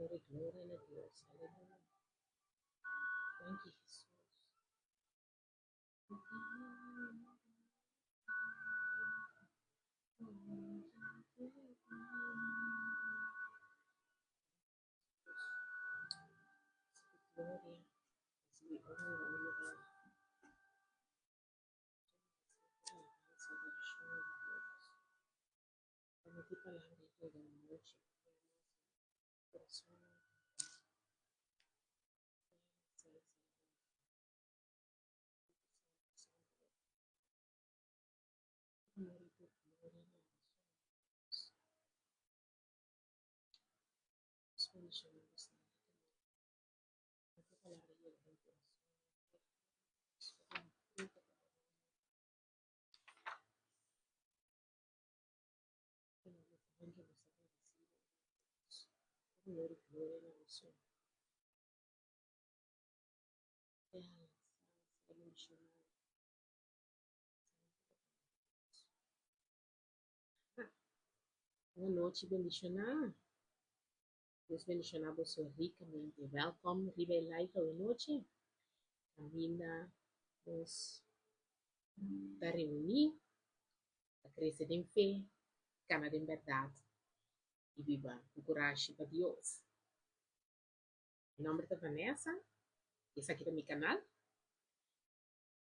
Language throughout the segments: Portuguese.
Gloria, gloria a Dios. Aleluya. Thank you, Jesús. Gloria. We honor you, Lord. Dame tu palabra toda la noche. Corazón. Gloria, gloria, nos bendicionamos. Tu palabra llena el corazón. Gloria, gloria a la nación. Déjala, sea mencionada. Boa noite, bendicionar. Deus bendicionar você ricamente. Welcome, Ribeirão Life, boa noite. Ainda nos da reunir, a crescer em fé, caminhar em verdade e viva com coragem para Deus. Em nome da Vanessa, esse aqui é o meu canal.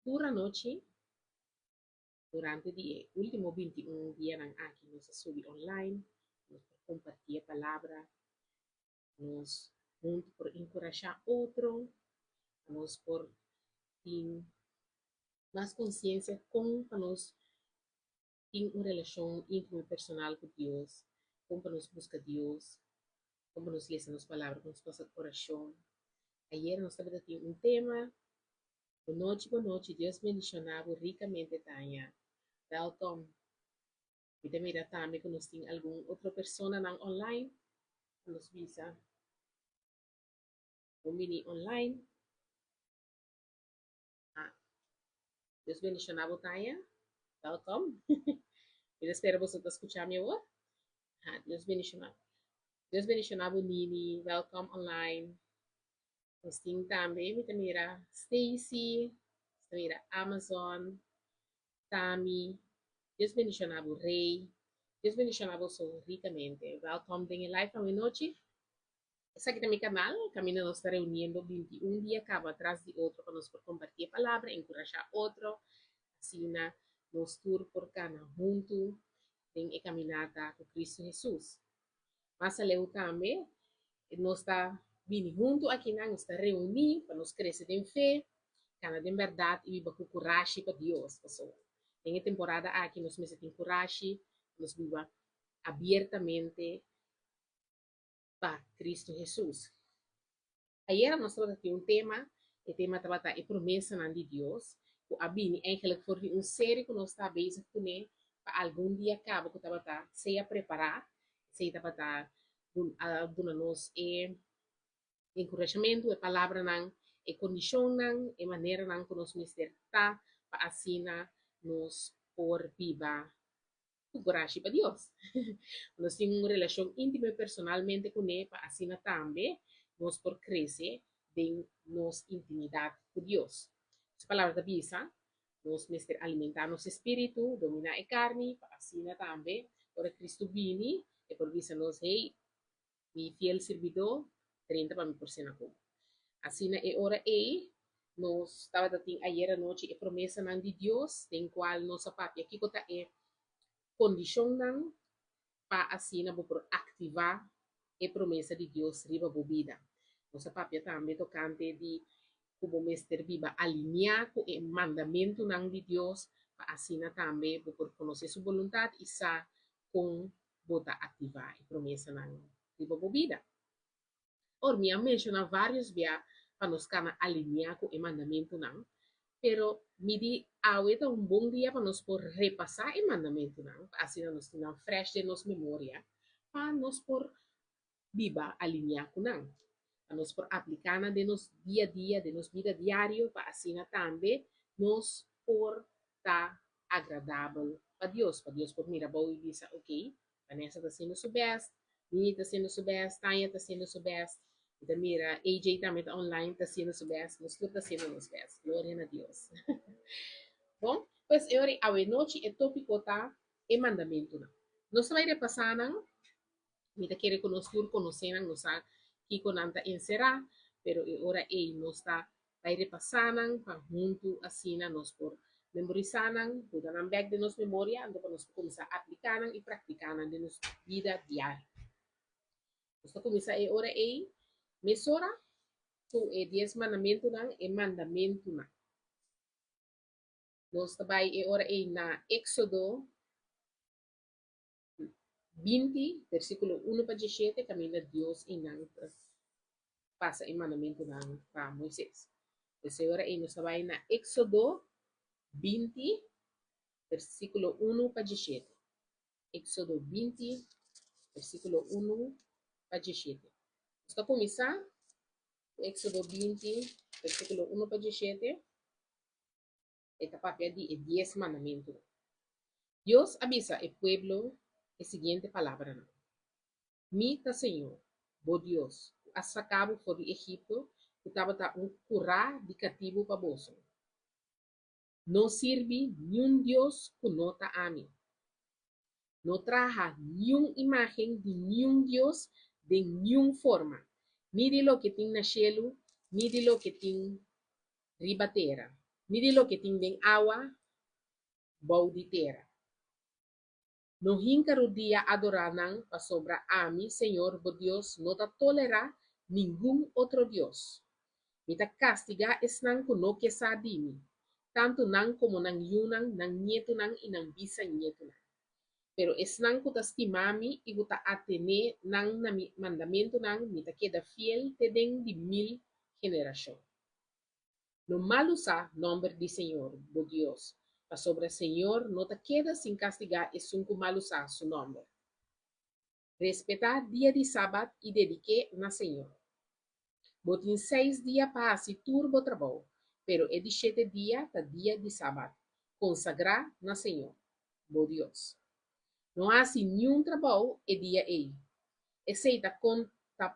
Durante a noite, durante o dia, último 21 dias aqui, nós subimos online, nós compartilhamos a palavra, nós juntos por encorajar outro, nós por ter mais consciência como para nós ter uma relação íntima e personal com Deus, como para nós buscar Deus, como para nós ler as palavras com nosso coração. Ayer nós estávamos tendo tema. Boa noite, Deus bendicionava ricamente, Tânia. Welcome. E também também que nós temos alguma outra pessoa na online, nos visa. Vamos online. Deus bendicionava, Tânia. Welcome. Eu espero você escutar minha voz. Deus bendicionava. Deus bendicionava, Nini. Welcome online. Nós temos também, mira, Stacy, mira, Amazon, Tami. Deus bendicionava o Rei. Deus bendicionava o ricamente. Welcome em live a noite. Esse aqui é meu canal. Caminho nós está reunindo 21 dias, cada atrás de outro, para nós compartilhar a palavra, encorajar outro. Assim, nós tour por cana junto, em caminhada com Cristo Jesus. Mas além também, nós está vindo junto aqui, nós está reunindo para nós crescer em fé, cana de verdade e viver com coragem para Deus, pessoal. Em temporada aqui nós temos coragem, nós viva abertamente para Cristo Jesus. Ayer nós tratamos tema, o tema estava a promessa de Deus. O abini eigenlijk voor een serie que nós está bezig com para algum dia acaba que estava se a preparar, se estava dando nos encorajamento, a palavra não, a condição não, a maneira não que nós mister tá para assim nos por viva com coragem para Deus. Nós temos uma relação íntima e personalmente com Ele para assim também nós por crescer em nossa intimidade com Deus. Essa palavra da Bisa, nós mister alimentar nosso espírito, dominar a carne, para assim também, por Cristo vini, e por Bisa nós, hey, mi fiel servidor, 30% ako. Assim é hora nós estava dating ayer à noite a promessa de Deus, em qual nossa papia aqui está é condição para assim por ativar a promessa de Deus riba a vida. Nossa papia também tocante de como mestre viva alinhar com o mandamento de Deus para assim também por conhecer sua vontade e sa com botar ativar a promessa riba a vida. Or me menciona vários dias para nos alinhar com o mandamento não, pero me di ahorita bom dia para nós por repassar o mandamento não, assim nós temos fresh de nossa memória, para nós por viva alinhar com não. para nos por aplicar de nos dia a dia, de nos vida diário, para assim também nos por tá agradável para Deus por mira boa e diz, ok, Vanessa está sendo seu best, Nini está sendo seu best, Tanya está sendo seu best, então mira, AJ também está online, está sendo seu best, nós está sendo nos best, glória a Deus. Bom, pues agora a noite é tópico tá e mandamento não. Nós vai repassar não, mita querer conosco conhecer não sabe que conanta encerrar, pero agora ei nós está vai repassar não para junto assim nós por memorizar não, botar na back de nos memória, então para nós começar a aplicar e praticar de nos vida diária. Nós começar agora ei mesora tu é 10 mandamento não e mandamento não. Nós vai agora ei na Éxodo 20, versículo 1 para 17, camina Dios en pasa el mandamiento para Moisés. Entonces ahora nos va en Éxodo 20, versículo 1 para 17. Éxodo 20, versículo 1 para 17. Está começar Éxodo 20, versículo 1 para 17. Esta parte de 10 mandamientos. Dios avisa al pueblo la siguiente palabra. Mita Senhor, bom Deus, a sacado fora do Egito, que estava curá de cativo para bolso. Não serve nenhum Deus que nota a mim. Não traja nenhuma imagem de nenhum Deus de nenhuma forma. Ni de lo que tem na cielo, ni de lo que tem ribatera, ni de lo que tem em água, bau de terra. No hinkaro dia adoranan pa sobra a mí, Señor, bo Dios, no ta tolera ningún otro Dios. Mita castiga es nan kuno que sa dimi, tanto nan como nan yunan, nan nieto nan y nan bisa nieto nan. Pero es nan kuta estimami y kuta atene nan na mandamiento nan, mita queda fiel te den de 1000 generación. No malo sa nombre de Señor, bo Dios, pa sobre el Señor no te queda sin castigar es un mal usar su nombre. Respetar día de sábado y dedique na Señor. Botin 6 días para hacer turbo trabajo, pero el 7 día ta día de sábado. Consagrar na Señor, bo Dios. No hace nenhum trabajo el día aí. Exceita con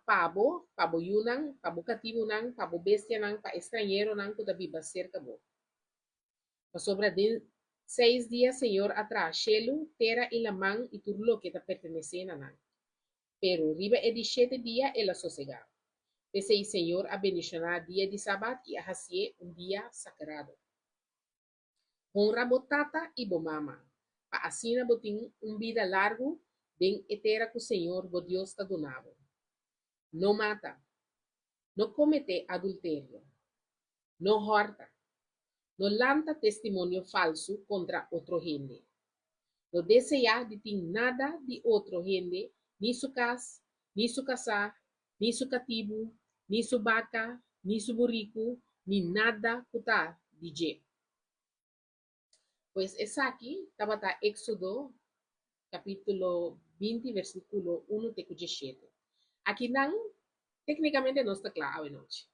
pabo yunan, pabo cativo nan, pabo bestia nan, pa extranjero nan, que viva cerca bo. Pa sobra de 6 días, Señor, atrás, cielo, tierra y la man y todo lo que te pertenece a nan. Pero riba el 7 días, él la sosegado. Pese el Señor a bendicionar día de sábado y a hacer un día sagrado. Honra botata y bomama. Pa así na botin un vida largo, den etera que o Señor, bo Dios, ta donado. No mata. No comete adulterio. No horta. No lanta testimonio falso contra otro gente. No desea de ti nada de otro gente, ni su casa, ni su casa, ni su cativo, ni su vaca, ni su burrico, ni nada puta de Pues es aquí, estaba Éxodo, capítulo 20, versículo 1 de 17. Aquí nan, técnicamente no está claro en noche.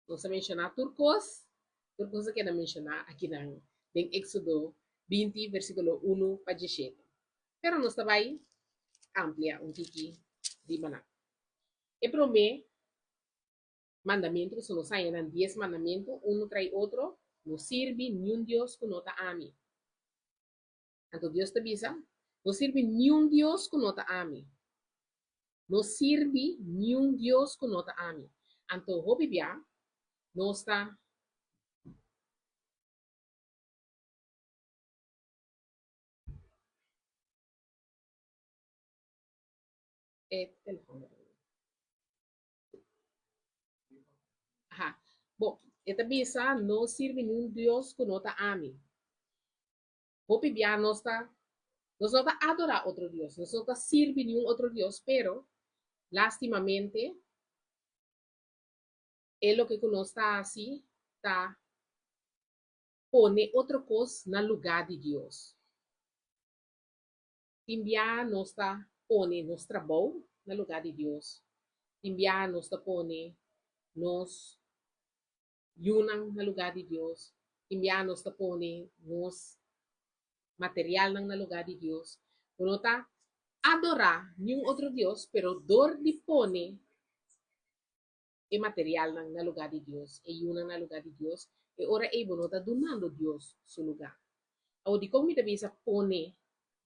No se menciona turcos se queda mencionar aqui en Éxodo 20, versículo 1 para 17. Pero no estaba ahí amplia un tiki de maná. El primer mandamiento, que son los 10 mandamientos, uno trae otro, no sirve ni un Dios que nota a mí. Entonces Dios te avisa, no sirve ni un Dios que nota a mí. No sirve ni un Dios que nota a mí. Entonces, Hobibia no está teléfono. Ajá. Bom, esta bisa no sirve ni un Dios que nota a mí. Hobibia no está adorar otro Dios, no está sirve ni un otro Dios, pero lástimamente, él lo que conoce así, está pone otro cosa en el lugar de Dios. Timbia no está pone nuestra voz en el lugar de Dios. Timbiahan nos tapone, nos yunang na lugar de Dios. Timbiahan nos tapone, nos material ng na lugar de Dios. Kuno ta adorar yung outro Dios, pero dor di pone e material ng na lugar de Dios, e yun ang na lugar de Dios, e ora e bono ta donando Dios su lugar. O di kong mita bisa pone,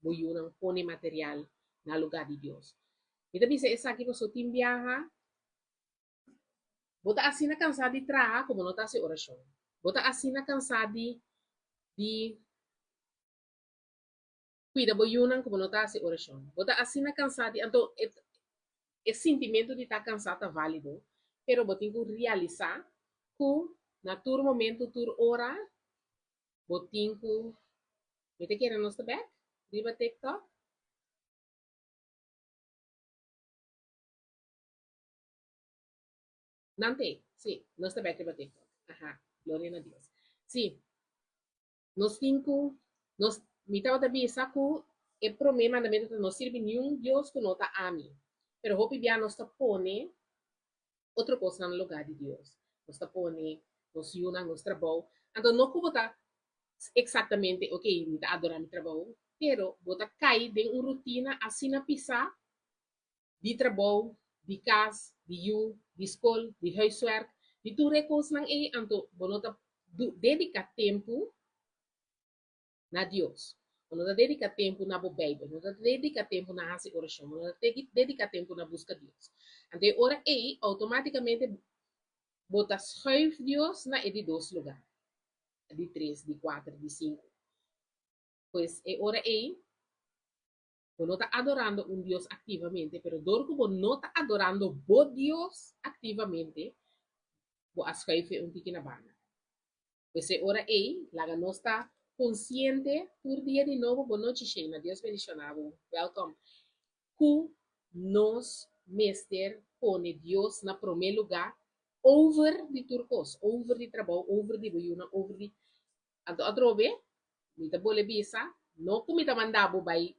mo yun ang pone material na lugar de Dios. Mita bisa esa ki so timbiaha, bota asina cansado de trabalhar, como não está se oração. Bota asina cansado de cuida boyunan, como não está se oração. Bota asina cansado de, então, esse sentimento de estar cansado é válido, pero botin que realizar que na tur momento, tur hora, botin que, mete que era nosso back, riba TikTok. Nante, sí, nosso back riba TikTok. Ajá, gloria a Dios. Sí, nos cinco, nos mitad de bisa que el problema de mente no sirve ni un Dios que no está a mí. Pero hopi ya nos pone otra cosa en el lugar de Dios. Nos pone, nos yuna, nos trabajo. Entonces no como está exactamente, ok, me está adorando mi trabajo, pero bota cae de una rutina así na pisa de trabajo, de casa, de you, de escola, de huiswerk, de tu recursos nang anto bonota dedica tempo na Dios. Não dedica tempo na Bíblia, não dedica tempo na nossa oração, não dedica tempo na busca de Deus. Então, ora aí, automaticamente, bota schuif Deus na de dois lugares. De três, de quatro, de cinco. Pois, é ora aí, você não está adorando um Deus ativamente, pero dor como não está adorando o Deus ativamente, você schuif um tiki na banda. Pois, é ora aí, lá não está consciente por dia de novo, boa noite, Sheina. Deus bendicionado. Welcome. Que nos meester pone Deus na primeiro lugar over de turcos, over de trabalho, over de buyuna, over de anto atrobe, mita bole bisa, no kumita mandabo by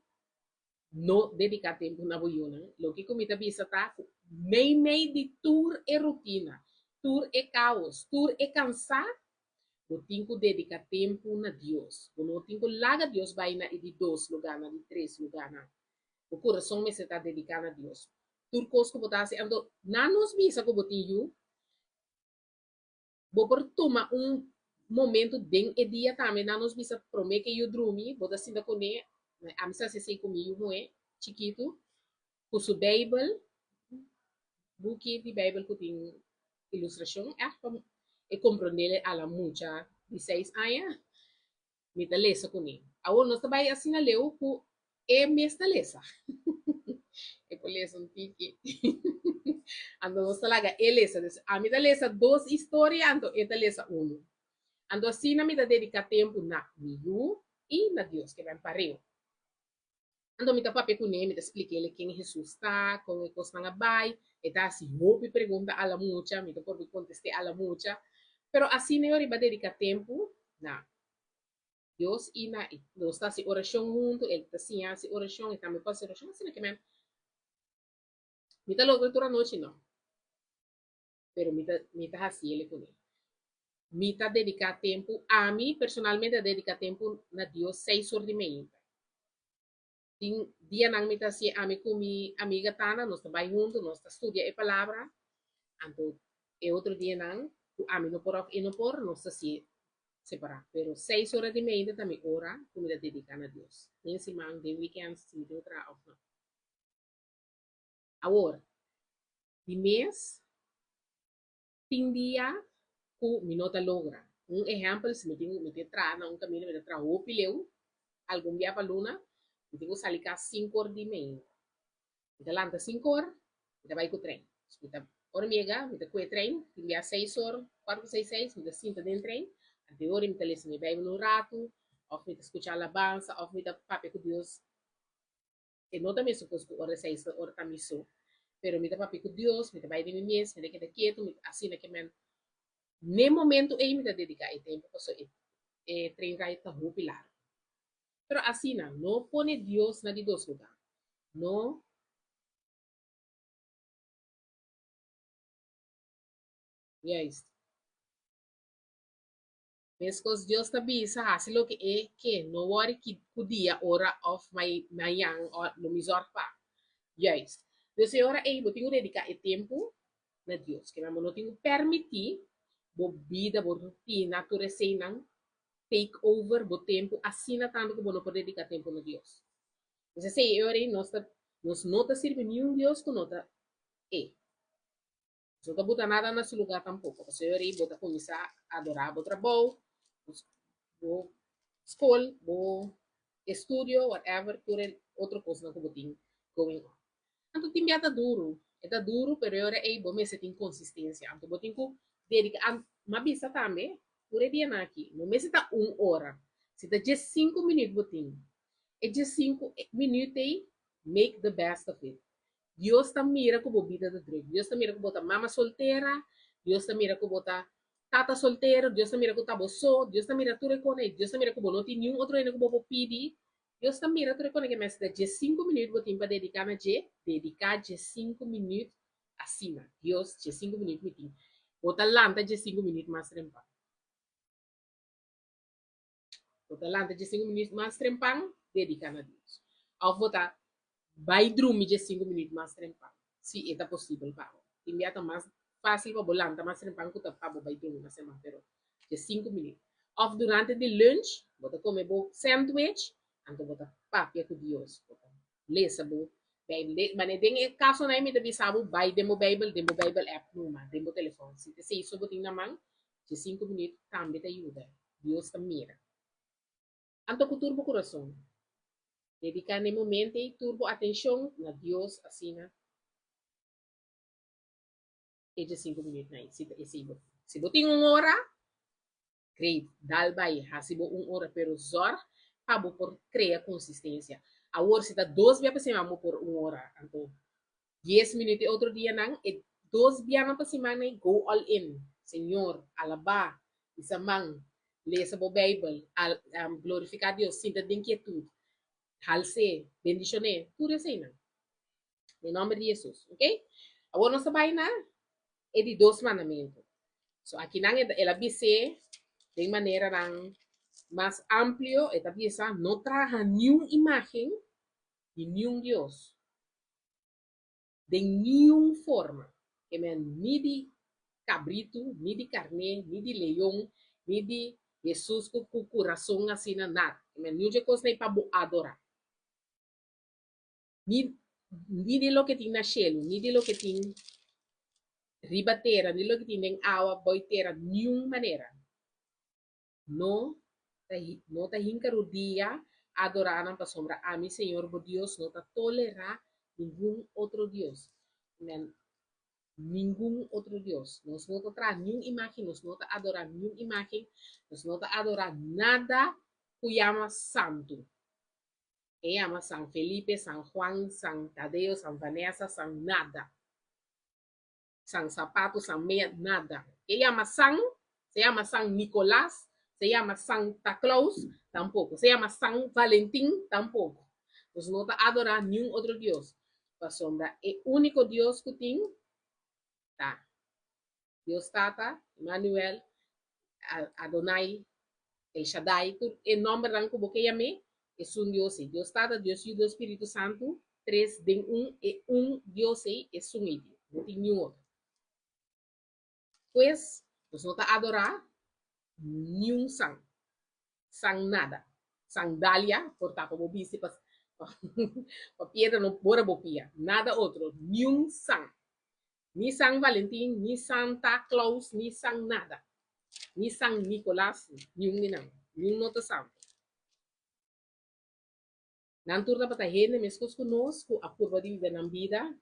no dedicar tempo na buyuna. Lo que kumita bisa ta, may de tour e rotina, tour e caos, tour e cansar, no tinko dedicar tempo na Deus. No tinko laga Deus vai na de dois lugar, na de três lugar na. O coração me se está dedicando a Deus. Turcos que botasse, ando, na nos bisa que botinho, vou por tomar momento den e dia também, na nos bisa promete que eu dormi, bota assim da cone, a missa se sei comigo, moe, chiquito, com sua Bible, book de Bible que tem ilustração, e compreender a la mucha de 6 anos, me da lesa com ele. Agora nós também assim na leu, que é mesma lesa. E por isso um tiki. Ando nós talaga elesa, a mim da lesa duas histórias, ando eta lesa uno. Ando assim na me da dedicar tempo na miu e na Deus que vai pareio. Ando me da papi com ele, me da explique ele quem Jesus está, como é que nga vai, e tá assim, hope pergunta a la mucha, me da por contestar a la mucha, pero assim eu iba dedicar tempo na Deus e na Deus está se oração junto, ele está se oração, e também pode ser oração, assim que me mita logo toda noite não. Pero mita assim ele com ele. Mita dedicar tempo a mim personalmente dedicar tempo na Deus 6 horas de manhã. Dia nang mita si a mim com minha amiga Tana, nós trabalhamos juntos, nós estudia a palavra, então e outro dia nang a mim não por e não por nós se separar. Pero 6 horas de manhã também ora como dedicar a Deus. Nem se man de weekends se me outra off. Agora, de mês tem dia que me nota logra. Um exemplo, se me tenho me tra na um caminho me tra o pileu, algum dia para luna, me tenho sair cá 5 horas de manhã. Me lanta 5 horas, me vai com o trem. Me tá hormiga, me tá com o trem, me 6 horas, 4, 6, 6, me tá sinta dentro do trem. Até hora me tá lendo me bebe no rato, ou me tá escutar alabança, ou me tá papo com Deus. E não também supôs que hora 6 horas também sou. Pero me tá papo com Deus, me tá vai de mim mesmo, me tá quieto, assim que me nem momento aí me dedicar e tempo para treinar esta pilar. Pero assim não pone Deus na de dois lugares. Não Juist. Mescos Dios tabisa hasi lo que no worry que podia ora of my yang or lumizor pa. Juist. Dus ora botinho dedicar e tempo na Deus, que não tenho permitir bo vida, bo rotina, tu receinan take over bo tempo, assim na tanto que bo não pode dedicar tempo na Deus. Você sei, ora nos nota sirve nenhum Deus com nota e. Não tá botando nada nesse lugar tampouco. Você ora bota começar a adorar bo trabalho, bo escola, bo estudio, whatever, por outra coisa não que botinho going on. Anto timbiata duro. Eta duro, pero ora bo me se tem consistência. Anto botinho ko dedica mabisa também, por dia na aqui. No mês está 1 hora. Se está de 5 minutos botinho. É de 5 minutos make the best of it. Deus está mira com bebida de droga. Deus está mira com bota mama solteira. Deus está mira com bota tata solteiro. Deus está mira com tabo só. Deus está mira tudo com ele. Deus está mira com bonoti nenhum outro ainda com bobo pidi. Deus está mira tudo com ele. Mas de 5 minutos botinho para dedicar na dedicar de 5 minutos acima. Deus de 5 minutos botinho. Bota lanta de 5 minutos mais trempang. Bota lanta de 5 minutos mais trempang, dedicar na Deus. Ao botar vai dormir de 5 minutos mais trempang. Se é possível para. Enviar mais fácil para bolanta mais trempang que para vai dormir na semana, pero de 5 minutos. Ou durante o lunch, bota comer bo sandwich, então bota papia com Deus. Lesa bo Bible, mas tem caso na me deve saber vai demo Bible app numa, demo telefone. Se você isso botin na mão, de 5 minutos também te ajuda. Deus te mira. Anto ko turbo coração. Dedicar no momento e turbo atenção na Deus assim na. E de 5 minutos na se botin 1 hora, great, dal vai, hasibo 1 hora pero zor, pabo por criar consistência. Agora se está 2 dias para semana por 1 hora, então 10 minutos outro dia não, e 2 dias para semana go all in, Senhor, alaba, isamang, lesa bo Bible, glorificar Deus, sinta de inquietude, halse, bendicione, tudo assim, não. Em nome de Jesus, ok? Agora nossa vaina é de 2 mandamentos. So aqui não ela bise de maneira não mais amplio, esta pieza no traja nenhuma imagem de nenhum Deus, de nenhuma forma, ni de cabrito, ni de carne, ni de leão, ni de Jesus com o coração assim, nada. Nenhuma coisa nem para adorar. Ni de lo que tem na cielo, ni de lo que tem ribatera, ni lo que tem em água, boiteira, nenhuma maneira. No te hincarudia adorar a sombra a mi Señor, por Dios, no te tolera ningún otro Dios. Ningún otro Dios. Nos no te trae ninguna imagen, nos no te adora ninguna imagen, nos no te adora nada que llama santo. Que llama San Felipe, San Juan, San Tadeo, San Vanessa, San nada. San Zapato, San Meia, nada. Que llama San, se llama San Nicolás, se llama Santa Claus, tampoco. Se llama San Valentín, tampoco. Pues no te adora ningún otro Dios. La sombra, el único Dios que tiene, está. Dios Tata, Emmanuel, Adonai, El Shaddai, el nombre de como que llamé, es un Dios. Dios Tata, Dios y Dios Espíritu Santo, 3 de un Dios es un Dios. No tiene ningún otro. Pues, no te adora nenhum sang nada. Sandália, portar como bici para piedra no bora bopia. Nada outro. Nenhum sang. Ni San Valentín, ni Santa Claus, ni sang nada. Ni San Nicolás, nenhum ni não. Nenhum outro santo. Nantur dapat ahene mescos conosco a curva de vida na vida,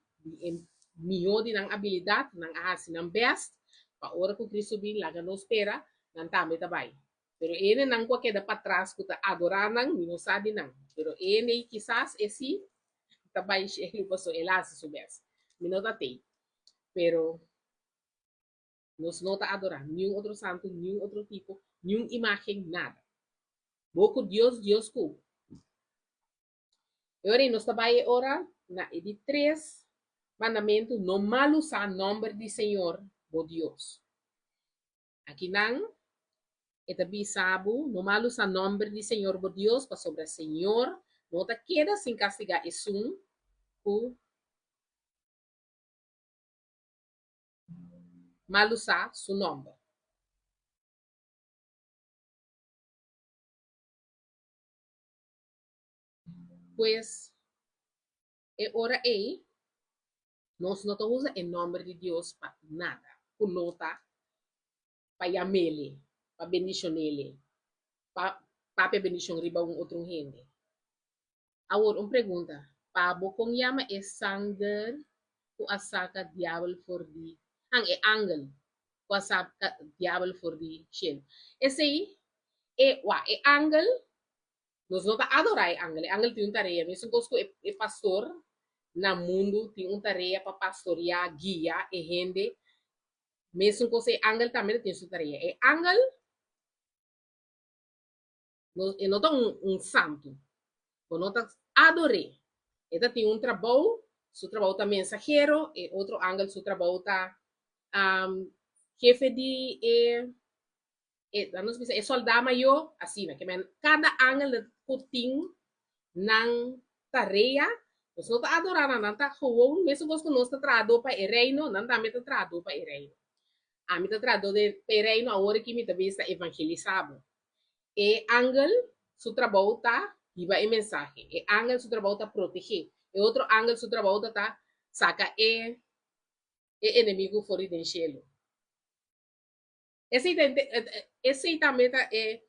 melhor de nang habilidade, nang ahas nang best, pa ora ko Cristo bin laga nos pera, nang tame tabay. Pero ene nang kwa queda para trás que tá adorar nang minosadi nang. Pero ene quizás esse tabay siya paso elas subes. Minota te. Pero nos nota adorar nenhum outro santo, nenhum outro tipo, nenhuma imagem, nada. Boko Deus ko. Ora nos tabay ora na edi 3 mandamento no mal usar nome de Senhor, o Deus. Aqui não, eta bisabo, no malo sa nombre de Senhor por Deus, para sobre Senhor, não ta queda sem castigar isso, o malo sa su nombre. Pues, é hora aí, nós não usa em nome de Deus para nada. Kulota, para yamele, para bendicionele, para bendição riba um outro gente. Agora, uma pergunta. Pabo kung yama é sanger ku asaka diabol for di ang e angel ku asaka diabol for di shin. Esse aí é angel, nós não tá adorar é angel. Angel tem uma tarefa, mesmo que é pastor na mundo tem uma tarefa para pastorear, guiar e gente. Mesmo que é angel também tem sua tarefa. É angel, não tá um santo, não tá adorar. Esta tem um trabalho, seu trabalho está mensageiro, e outro ângulo, seu trabalho está jefe de soldado maior, assim, né? Cada ângulo tem nang tarefa, nós não está adorando, não está ruim, mesmo que nós está traduzendo para o reino, não está metendo traduzendo para o reino. A mim está traduzendo para o reino, a hora que me está evangelizado. E ângulo, seu trabalho está iba a mensagem. E ângulo, seu trabalho está proteger. E outro ângulo, seu trabalho está saca e inimigo fora do cielo. Esse também é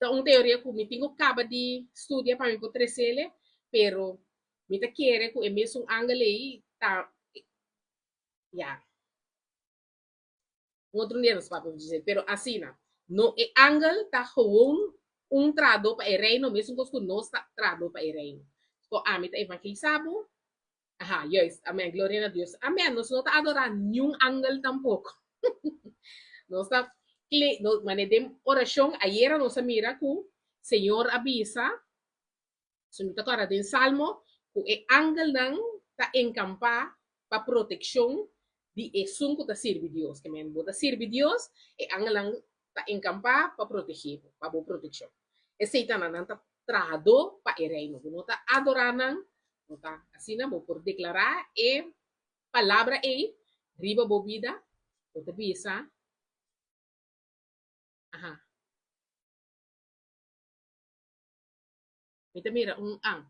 uma teoria que me tenho acaba de estudar para mim poder ser, pero me tá querer que é mesmo ângulo aí tá, já. Outro nível para dizer, pero assim não é ângulo tá com trado para o reino, mesmo que nós está trado para o reino. So, a mim tá evangelizado. Aha, yes. Amém. Glória a Deus. Amém. Nós não está adorando nenhum ângulo tampouco. Nós está manedem oração. Ayer nós mira que o Senhor avisa, sumita agora den Salmo, que o ângulo não está encampar para proteção de esun que está servir Deus. Que men bota servir Deus, e ângulo não está encampar para proteger, para boa proteção. E Satan não está trado para o reino. Não está adorando. Tá? Assim, não por declarar e palavra e riba bobida, ou te bisa. Aha. Mita mira aha.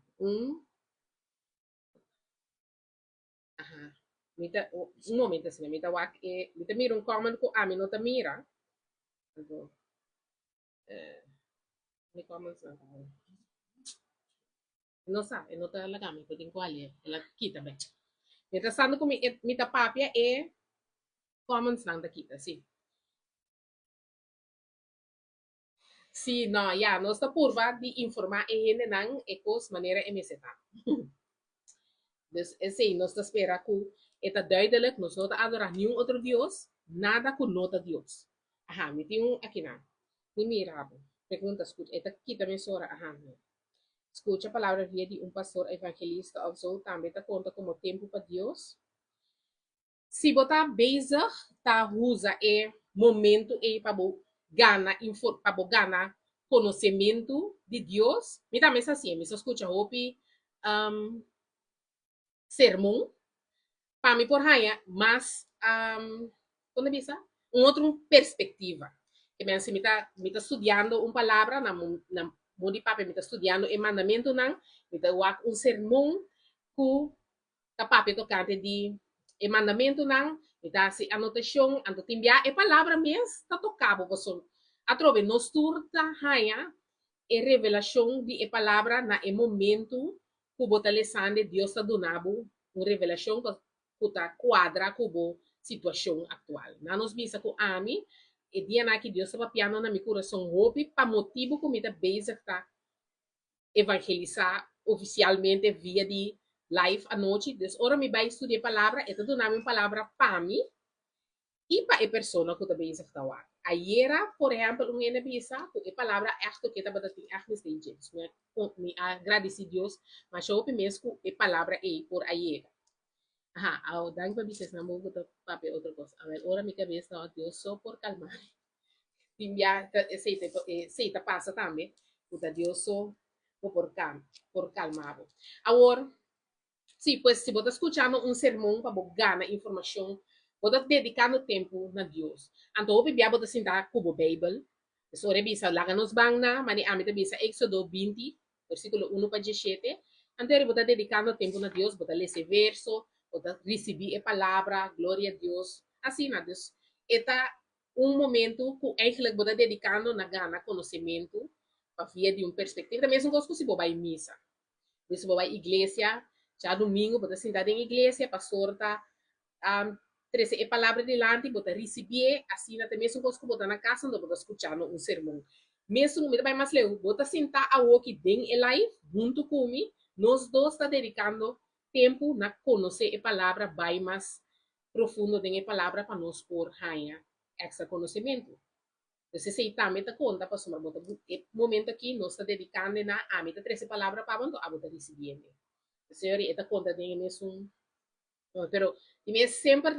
Mita un momento sila mita wak mita mira comment ko amin no ta mira. Ano may comments na tayo. No sa, no ta lagami ko din kwali, la kita ba. Mita sano ko mita papia comments lang ta kita si. Si no, ya, no está purva de informar e gente nang ecos maneira emeseta. Dus esse nós espera que eta duidelijk, nós não adorar nenhum outro Deus, nada com nota Deus. Aha, me tem aqui na. Ni mirabo. Pergunta, escuta, eta aqui também sora, aha. Escuta a palavra via de pastor evangelista ou so, também tá conta como tempo para Deus. Se botar bezig, tá usa momento para gana conhecimento de Deus. Me também assim, me escuta hopi sermão para mim por raia, mas quando bisa outra perspectiva. Que me está estudando palavra na mundo papai me está estudando o mandamento não, me está sermão que papai tocante de o mandamento não, me está se anotação, anto timbia e palavra mesmo está tocado você. Atrove nos turta raia e revelação de palavra na momento que bota lesande Deus está donando uma revelação que está quadra com a situação atual. Na nos bisa com ami e dia na que Deus está piano na meu coração hope para motivo que me está basic tá evangelizar oficialmente via de live à noite. Dus ora me vai estudar palavra e está donando uma palavra para mim e para a pessoa que está basic tá lá. Ayer, por exemplo, um ene bisa que a palavra echt que está batendo echt mistakes. Me agradeci Deus, mas eu mesmo a palavra por ayer. Ajá, ahora dan para bices, no me gusta papi, otra cosa. A ver, ahora mi cabeza, oh, Dios, so por calmar. Timbia, aceite passa também. Puta, Dios, so por calmar. Agora, sim, pues, se você escutando um sermão para ganhar informação, você dedicando tempo na Deus. Então, o Bíblia você sentar com a Bíblia. So, revisa, laga nos bang na, mani amit bisa Éxodo 20, versículo 1 para 17. Então, você dedicando tempo na Deus, você lê esse verso, você receber a palavra, glória a Deus. Assim, na Deus. Eta um momento que eigenlijk você dedicando na gana conhecimento, para via de um perspectiva. Também é um gosto que se vai missa. Se você vai à igreja, já domingo, você sentar em igreja, pastor está trazer a palavra delante, você receber, assim, também é um coisa que você na casa, onde você escutando um sermão. Mesmo no vai mais leu, você sentar a aqui dentro e live, junto comigo, nós dois está dedicando tempo na conhecer a palavra, vai mais profundo dentro a palavra para nós por ganhar esse conhecimento. Então, se também está conta, para somar, momento aqui, nós está dedicando na a meta 13 palavras para quando a você recebendo. Senhor, esta conta tem mesmo, pero e sempre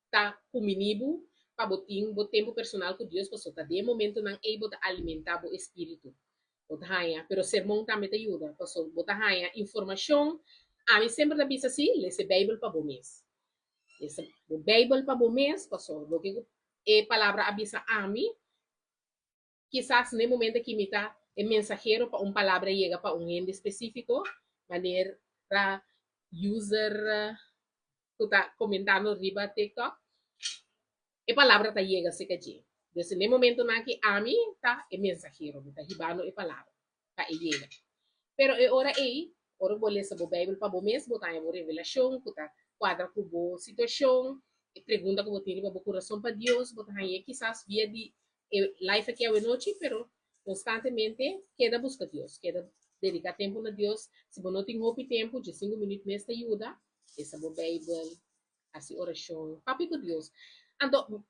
tá comigo para botar o tempo personal com Deus, para soltar de momento não é botar alimentar o espírito. Botar raia, pero sermão também te ajuda, para botar raia informação. A mim sempre da bisa assim, lê a Bíblia para o mês. Essa Bíblia para o mês, para o que é palavra avisa a mim, quizás no momento que me está el mensajero para una palabra llega para un ente específico, manera user que está comentando arriba TikTok, a palabra está llega se que desde el momento en que a mí está el mensajero, está ribando a palabra, para llega. Pero ahora ahora vou ler a Bíblia para o mês, botar em revelação, botar quadra com boa situação, pergunta que vou ter para o coração para Deus, botar aí quizás via de life aqui a noite, pero constantemente queda busca Deus, queda dedicar tempo na Deus. Se você não tem tempo, de 5 minutos mesmo ajuda, essa Bíblia, assim oração, papi com Deus. Então,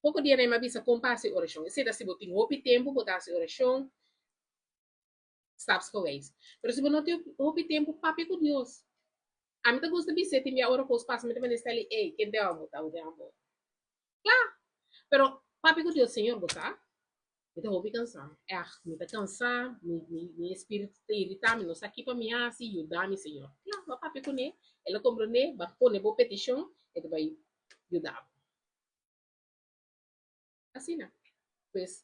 pouco dia nem me avisa como passa a oração. Se você tem tempo, botar a oração, sabes geweest. Pero se você não tem tempo, papi com Deus. A mim tá gosta de ser, tem minha hora com os passos, mas também está ali, ei, quem deu a botar, o deu a botar. Claro, pero papi com Deus, Senhor, botar. Me houve cansar. Me tá cansar, meu espírito está irritado, me não está aqui para me assim, ajudar-me, Senhor. Claro, papi com ele, ela compreende, vai pôr boa petição, ele vai ajudar. Assim, né? Pues,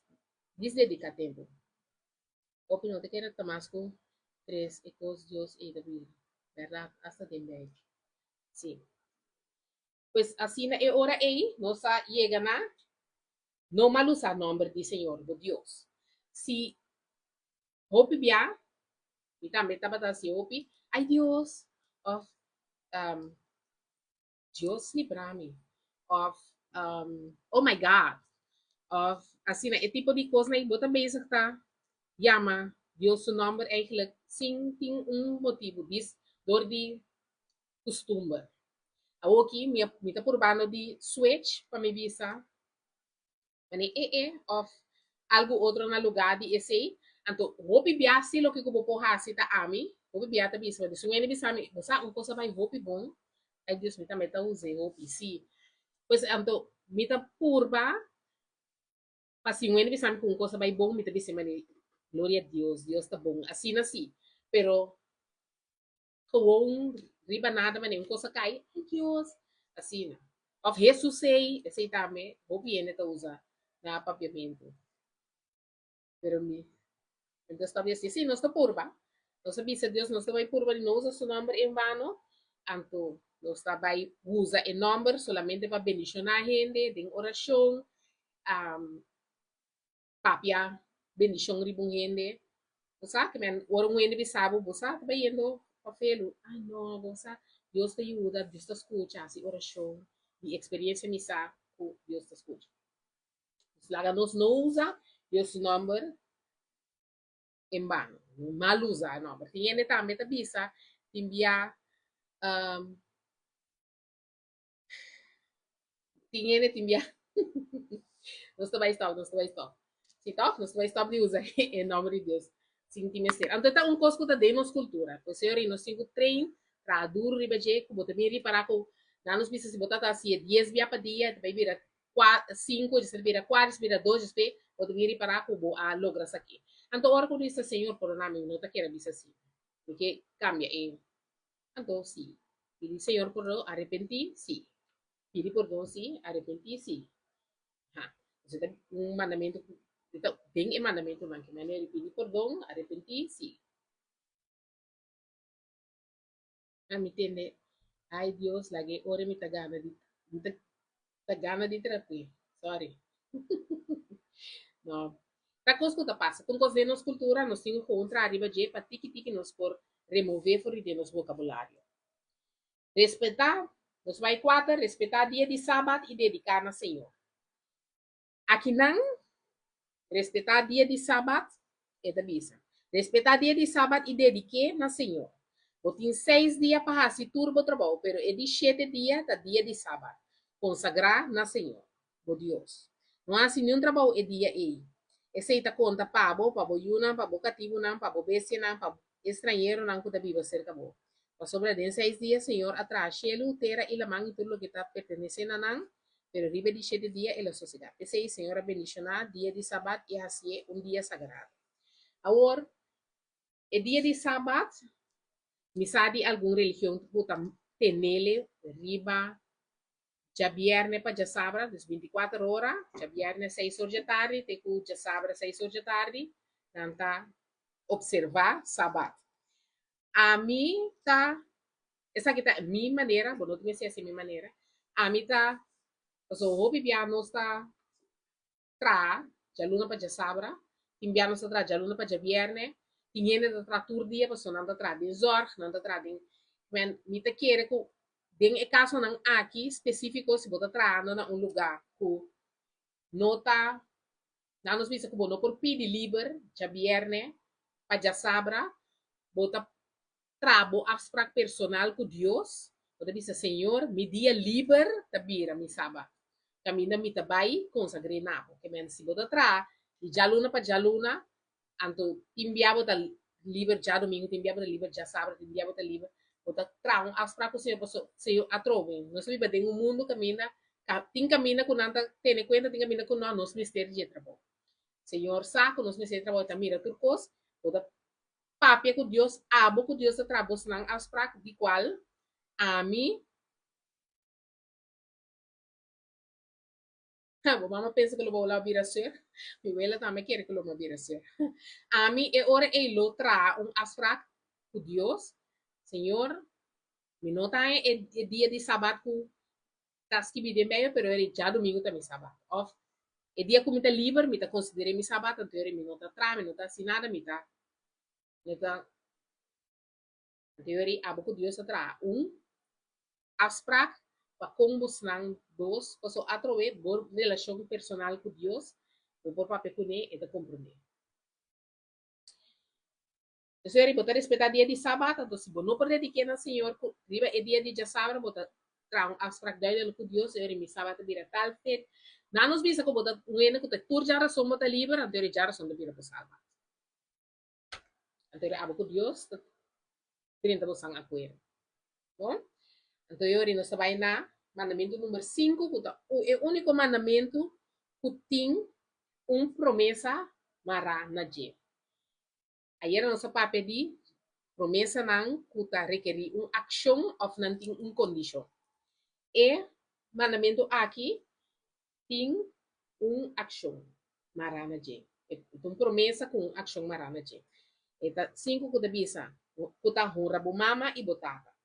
desdedica tempo. Opinião te queda Damasco 3, Ecos Dios y David. ¿Verdad? Hasta de medio. Sí. Pues así na hora aí, nós llega na no mal usar nombre de Senhor, de Deus. Se hope bia, e também estava assim, hope, ai Deus, of um, Deus livra-me, of oh my God, of assim, é tipo de coisa na ibo também isso tá, chama Deus o nome eigenlijk sim tem motivo disso, door de costume. Aqui, me tá por bano de switch para me visa, mani of algo outro na lugar de esse. Então, hopi biasi lo que eu vou hasi ta ami, hopi biata bisa, mas se ele bisa mi, bosa um coisa vai hopi bom, aí Deus me tá meta use hopi si. Pois então, me tá purba, pasi um ele bisa com coisa vai bom, me tá bisa mani, glória a Deus, Deus tá bom, assim assim. Pero gewoon riba nada, mani um coisa cai, ai Deus, assim, of Jesus sei, esse também, hopi ele tá usa na papiamento. Pero mi, entonces todavía sí, sí, no está purva. Entonces dice Dios, no está by purva y no usa su nombre en vano. Anto, no está by usa el nombre solamente para bendicionar a gente, en oración, papia, bendición ribung gente. Bosa, que me orang gente bisabo, bosa, está yendo pa felo. Ay, no, bosa, Dios te ayuda, Dios te escucha, así oración. Mi experiencia misa, Dios te escucha. Pues, láganos no usa Dios su nombre en vano, mal usa, no, porque tiene también bisa timbia um, timbia não está vai stop, não está vai stop. Se top, não está vai stop de usar em nome de Deus. Sim, time ser. Então tá um coisa que tá de nossa cultura. Pois senhor, nós cinco trein, duro riba je, que bota bem para com, nanos bisa se botar assim, 10 via para dia, vai virar 5, já vira 4, já vira 2, já bota bem para com, a logra isso aqui. Então, ora quando isso, Senhor, por nome, não tá querendo bisa assim, porque cambia, então, sim. Pedi, Senhor, perdão, arrependi, sim. Pedi perdão, sim, arrependi, sim. Ha. Você tem um mandamento, então, tem um mandamento, mas que maneira de pedir perdão, arrependi, sim. Ah, me entende? Ai, Deus, lagi, ora me tagana de terapia. Sorry. No. Ta cosa que passa? Com cos de nos cultura, nos temos contra arriba de para tiki nos por remover fora de nos vocabulário. Respeitar, nos vai quatro, respeitar dia de sábado e dedicar na Senhor. Aqui não, respeitar dia de sábado é da bisa. Respeitar dia de sábado e dedicar na Senhor. Eu tenho 6 dias para fazer turbo trabalho, pero é de 7 dias da dia de sábado. Consagrar na Senhor, por Deus. Não há assim nenhum trabalho é dia aí. Essa conta pabo, pabo yuna, pabo cativo não, pabo bestia não, pabo estrangeiro não que viva cerca bo. Para sobre den 6 dias, Senhor, atrás, chelo, terra e la mão e tudo que está pertenecendo a não, pero ribe de 7 dias é a sociedade. Esse aí, Senhor, abençoar dia de sábado e assim é um dia sagrado. Agora, o dia de sábado, misadi alguma religião puta tenele, riba, já viernes para já sabra, das 24 horas, já viernes 6 horas da tarde, te que já sabra 6 horas da tarde, tanta observar sábado. A mim tá, essa aqui tá minha maneira, bom, não tinha assim minha maneira, a mim tá, so hobby piano está tra, já luna para já sabra, timbiano está tra, já luna para já viernes, tinha de tra tur dia, para não tra de zorg, não tra de, men, me te quer que den e caso não aqui específico se bota trano na um lugar que nota na nos visa que não por pedir liber já vierne para já sabra bota trabo abstract personal com Deus bota visa Senhor me dia liber tabira me saba camina me tabai consagre nabo que men se bota tra e já luna para já luna anto timbiabo da liber já domingo timbiabo da liber já sabra timbiabo da liber bota traum abstract ko se atrove não se vive em um mundo camina tem camina com nada tem conta tem camina com nós mistério de trabalho Senhor saco nos mistério de trabalho também mira turcos bota papia com Deus abo com Deus trabalho não abstract de qual a mim Bo mama pensa que lo vou lá vir a ser, mi abuela também quer que lo me vir a ser. A mim é hora ele tra um abstract com Deus, Senhor, mi nota é dia de sábado que tas que bide meio, pero era já domingo também sábado. Of, é dia que me tá livre, me tá considerei mi sábado, então era mi nota tra, mi nota assinada, me tá teoria abo com Deus tra abstract para combos nang dos, paso atrove por relação personal com Deus, o por papel com ele é de compreender. Então, ele botar respeitar dia de sábado, então se não perder de quem é Senhor, riba é dia de sábado, botar tra abstract daí com Deus, ele mi sábado vira tal feito. Não nos visa que botar um ano que te turja razão botar livre, então ele já razão de vira para sábado. Então ele abo com Deus, trinta você não apoia. Bom? Então, eu não sabia na mandamento número 5, é o único mandamento que tem promessa mara na je. Aí era nossa papel de promessa não que requer ação ou não tem condição. E mandamento aqui tem ação mara na je. Então, promessa com ação mara na je. Então, 5 que bisa, que tá honra bo mama e botata.